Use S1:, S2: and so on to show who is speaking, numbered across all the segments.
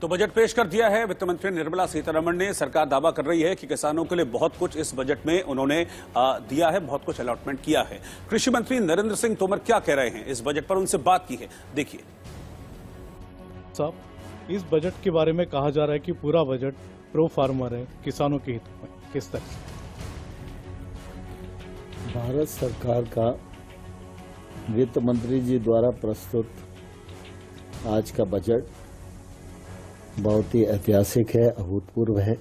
S1: तो बजट पेश कर दिया है वित्त मंत्री निर्मला सीतारमण ने। सरकार दावा कर रही है कि किसानों के लिए बहुत कुछ इस बजट में उन्होंने दिया है, बहुत कुछ अलॉटमेंट किया है। कृषि मंत्री नरेंद्र सिंह तोमर क्या कह रहे हैं इस बजट पर, उनसे बात की है, देखिए।
S2: साहब, इस बजट के बारे में कहा जा रहा है कि पूरा बजट प्रो फार्मर है, किसानों के हित में, किस तरह से?
S3: भारत सरकार का वित्त मंत्री जी द्वारा प्रस्तुत आज का बजट बहुत ही ऐतिहासिक है, अभूतपूर्व है।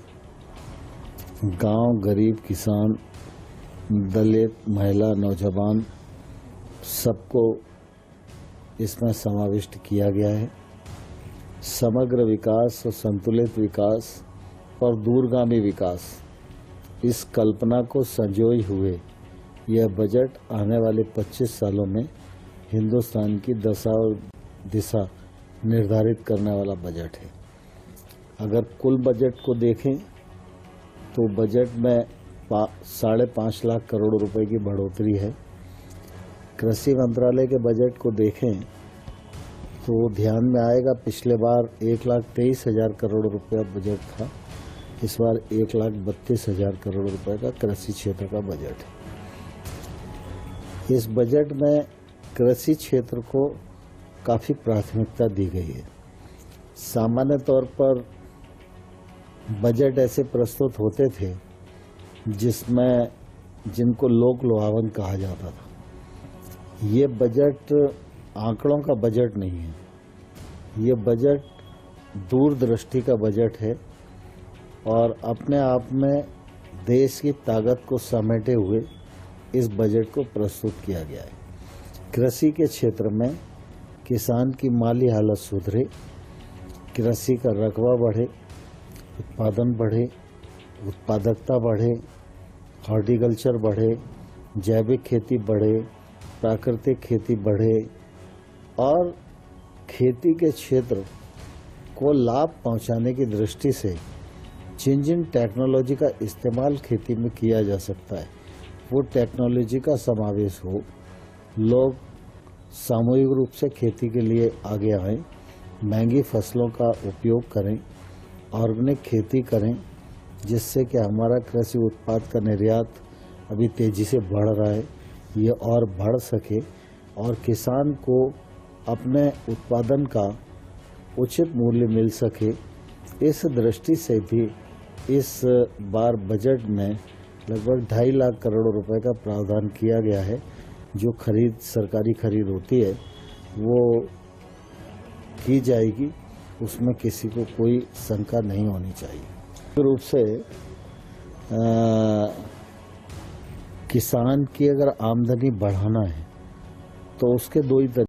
S3: गांव, गरीब, किसान, दलित, महिला, नौजवान सबको इसमें समाविष्ट किया गया है। समग्र विकास और संतुलित विकास और दूरगामी विकास, इस कल्पना को संजोए हुए यह बजट आने वाले 25 सालों में हिंदुस्तान की दशा और दिशा निर्धारित करने वाला बजट है। अगर कुल बजट को देखें तो बजट में 5.5 लाख करोड़ रुपए की बढ़ोतरी है। कृषि मंत्रालय के बजट को देखें तो ध्यान में आएगा, पिछले बार 1,23,000 करोड़ रुपया बजट था, इस बार 1,32,000 करोड़ रुपए का कृषि क्षेत्र का बजट है। इस बजट में कृषि क्षेत्र को काफी प्राथमिकता दी गई है। सामान्य तौर पर बजट ऐसे प्रस्तुत होते थे जिनको लोक लुभावन कहा जाता था। ये बजट आंकड़ों का बजट नहीं है, ये बजट दूरदृष्टि का बजट है और अपने आप में देश की ताकत को समेटे हुए इस बजट को प्रस्तुत किया गया है। कृषि के क्षेत्र में किसान की माली हालत सुधरे, कृषि का रकबा बढ़े, उत्पादन बढ़े, उत्पादकता बढ़े, हॉर्टिकल्चर बढ़े, जैविक खेती बढ़े, प्राकृतिक खेती बढ़े और खेती के क्षेत्र को लाभ पहुंचाने की दृष्टि से जिन जिन टेक्नोलॉजी का इस्तेमाल खेती में किया जा सकता है वो टेक्नोलॉजी का समावेश हो। लोग सामूहिक रूप से खेती के लिए आगे आएं, महंगी फसलों का उपयोग करें, ऑर्गेनिक खेती करें, जिससे कि हमारा कृषि उत्पाद का निर्यात अभी तेजी से बढ़ रहा है, ये और बढ़ सके और किसान को अपने उत्पादन का उचित मूल्य मिल सके। इस दृष्टि से भी इस बार बजट में लगभग 2.5 लाख करोड़ रुपए का प्रावधान किया गया है। जो सरकारी खरीद होती है वो की जाएगी, उसमें किसी को कोई शंका नहीं होनी चाहिए। रूप से किसान की अगर आमदनी बढ़ाना है तो उसके दो ही